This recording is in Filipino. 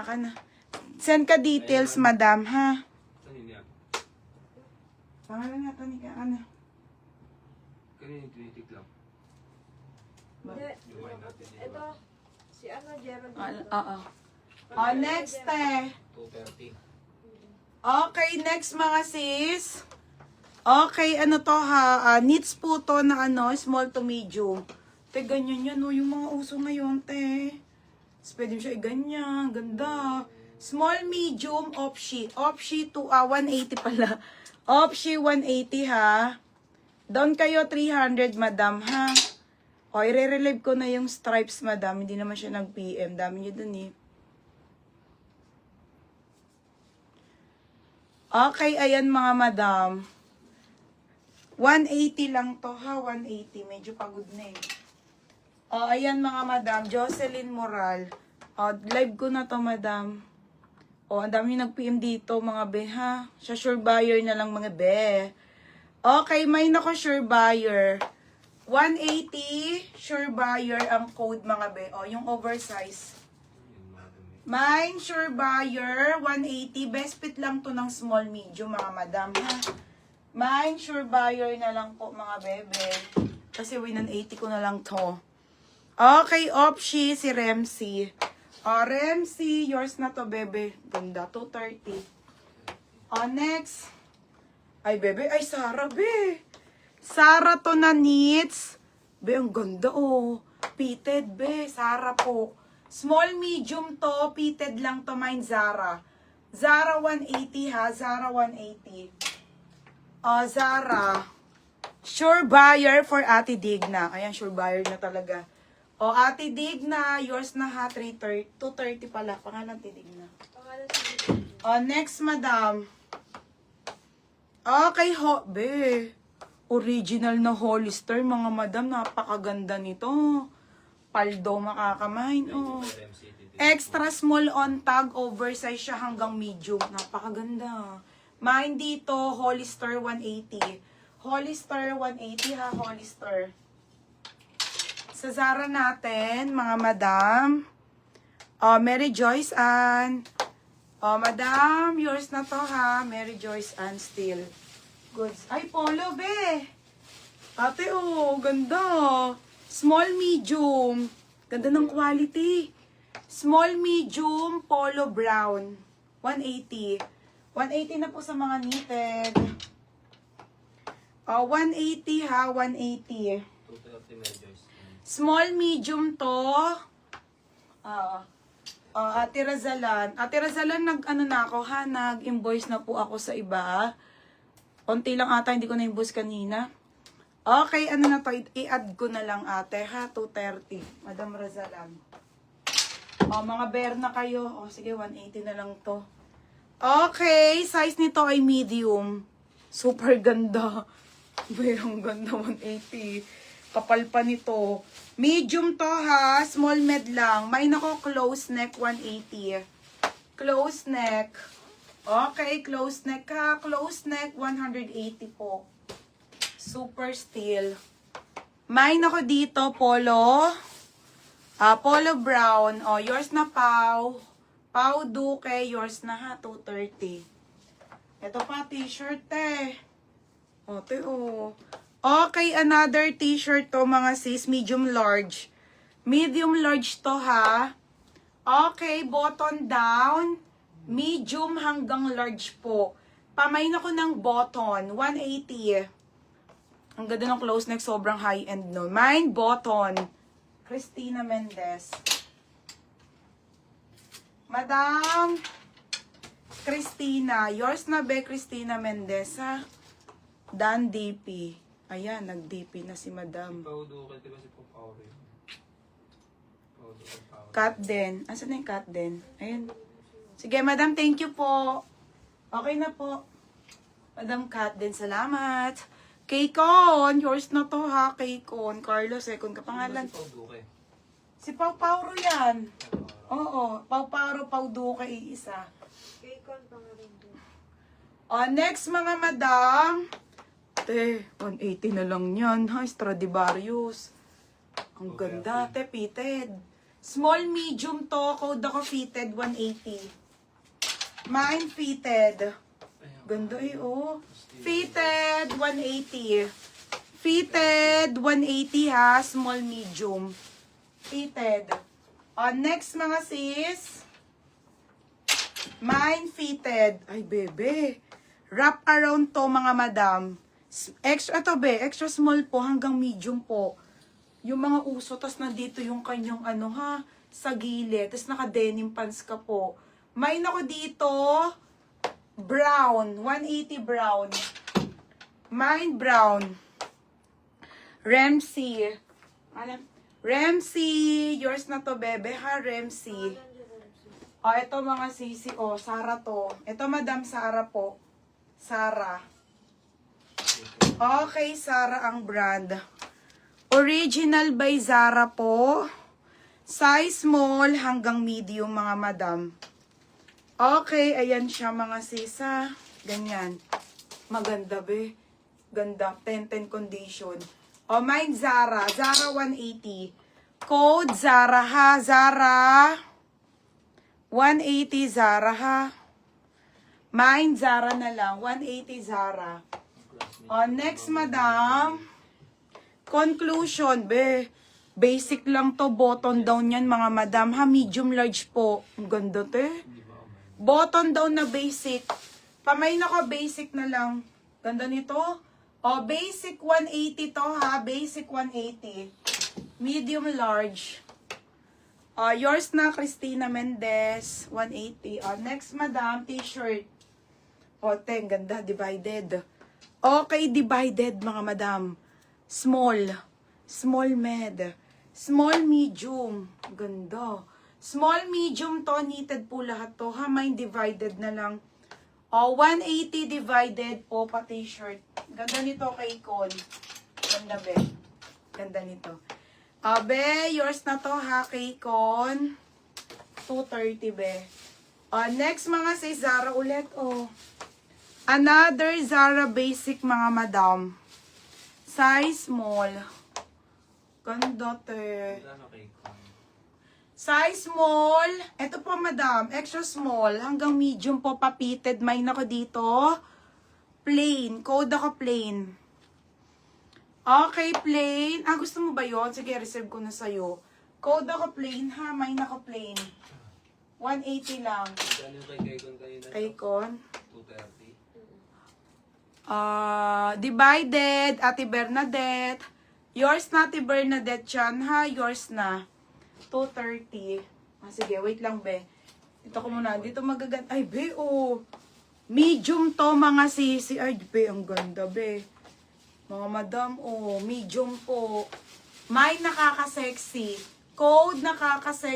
Aka na. Send ka details, madam, ha? Pangalan nga, Tony, ka na. Kanina tinitik lang. Hindi. Ito, si Gerald. Oo. Next, 230. Okay, next mga sis. Okay, ano to ha? Knits po to na small to medium. Te, ganyan yan, yung mga uso ngayon, te. So, pwede mo siya ganyan, ganda. Small, medium, opshi. Opshi to, 180 pala. Opshi, 180 ha. Down kayo, 300, madam, ha? O, i-relieve ko na yung stripes, madam. Hindi naman siya nag-PM. Dami nyo dun, eh. Okay, ayan mga madam. 180 lang to ha, 180. Medyo pagod na eh. O, ayan mga madam. Jocelyn Moral. O, live ko na to madam. O, ang dami nag-PM dito mga be ha. Sa sure buyer na lang mga be. Okay, may nako sure buyer. 180 sure buyer ang code mga be. O, yung oversize. Mine, sure buyer, 180. Best fit lang to ng small, medium, mga madam, ha? Mine, sure buyer na lang po, mga bebe. Kasi 180 ko na lang to. Okay, Opshi, si Remsi. Remsi, yours na to, bebe. Ganda, 230. Next. Ay, bebe. Ay, Sarah, be. Sarah to na knits. Be, ang ganda, oh. Fitted, be. Sarah po. Small, medium to, fitted lang to, mine Zara. Zara 180 ha, Zara 180. Zara. Sure buyer for Ate Digna. Ayan, sure buyer na talaga. Ate Digna, yours na ha, 230 pala. Pangalan Ate Digna. Next, madam. Okay, be. Original na Hollister, mga madam. Napakaganda nito. Paldo makakamain. Extra small on tag, oversize siya hanggang medium. Napakaganda. Mine dito, Hollister 180. Hollister 180 ha, Hollister. Sa Zara natin, mga madam. Mary Joyce Ann. Madam, yours na to ha. Mary Joyce Ann still. Goods. Ay, polo be. Ate, ganda. Small, medium. Ganda ng quality. Small, medium, polo brown. 180. 180 na po sa mga knitted. 180 ha, 180. 230 Small, medium to. Ate Razalan. Ate Razalan, na ako ha, nag-invoice na po ako sa iba. Konti lang ata, hindi ko na-invoice kanina. Okay, ano na to? I-add ko na lang ate ha, 230. Madam Razalan. Mga bear na kayo. Sige, 180 na lang to. Okay, size nito ay medium. Super ganda. Ang ganda, 180. Kapal pa nito. Medium to ha, small med lang. May nako close neck, 180. Close neck. Okay, close neck ha. Close neck, 180 po. Super steel. Mine ako dito, polo. Polo brown. Yours na Pau. Pau Duque, yours na ha, 230. Ito pa, t-shirt Okay, another t-shirt to, mga sis. Medium large. Medium large to ha. Okay, button down. Medium hanggang large po. Pamain ako ng button, 180. Ang ganda ng close neck, sobrang high-end no. Mine, button. Cristina Mendez. Madam Cristina. Yours na be, Cristina Mendez, ha? Dan DP. Ayan, nag-DP na si Madam. Cut din. Asan na yung cut din? Ayun. Sige, Madam, thank you po. Okay na po. Madam Cut din, salamat. Kaycon, yours na to ha, Kaycon. Carlos, second ka pangalan. Si Pau Pauro yan. Oo, Pau Pauro, Pau Duque, isa. Kaycon pangalan doon. Next mga madam. 180 na lang yan ha, Stradivarius. Ang ganda, fitted. Small, medium to. Code ako fitted, 180. Mine fitted. Ganda eh, oh. Fitted, 180. Fitted, 180 ha. Small, medium. Fitted. Next mga sis. Mine fitted. Ay, bebe. Wrap around to mga madam. Extra to be. Extra small po hanggang medium po. Yung mga uso, tas nandito yung kanyang ano ha, sa gilid. Tas naka-denim pants ka po. Mine ako dito, brown. 180 brown. Mine brown. Ramsey. Ano? Ramsey. Yours na to, bebe ha, Ramsey. Ito mga sisi. Sara to. Ito, Madam Sara po. Sara. Okay, Sara ang brand. Original by Zara po. Size small hanggang medium mga madam. Okay, ayan siya mga sisa. Ganyan. Maganda be. Ganda. 10-10 condition. Mine Zara. Zara 180. Code Zara ha. Zara. 180 Zara ha. Mine Zara na lang. 180 Zara. Next madam. Conclusion, be. Basic lang to, button down yan mga madam. Ha, medium large po. Ang ganda te. Button down na basic. Pamay na ko, basic na lang. Ganda nito. Basic 180 to ha. Basic 180. Medium large. Yours na, Christina Mendez. 180. Next madam, t-shirt. Ang ganda, divided. Okay, divided mga madam. Small. Small med. Small medium. Ganda. Small medium to. Knitted po lahat to. Ha, mine divided na lang. 180 divided po pa t-shirt. Ganda nito kay Con. Ganda be. Ganda nito. Be, yours na to ha kay Con. 230 be. Next mga si Zara ulit. Another Zara basic mga madam. Size small. Ganda te. Size small. Ito po madam. Extra small. Hanggang medium po papited. May nako dito. Plain. Code ako plain. Okay, plain. Gusto mo ba yun? Sige, reserve ko na sa'yo. Code ako plain ha. May nako plain. 180 lang. Ano yung kay Kon kanina? Kay Con. 230. Divided, Ate Bernadette. Yours na, Ate Bernadette yan, ha? Yours na. 230. Sige, wait lang, be. Ito ko muna. Dito magaganda. Ay, be, medium to, mga sisi. Ay, be, ang ganda, be. Mga madam, medium po. May nakaka-sexy. Code nakaka-sexy.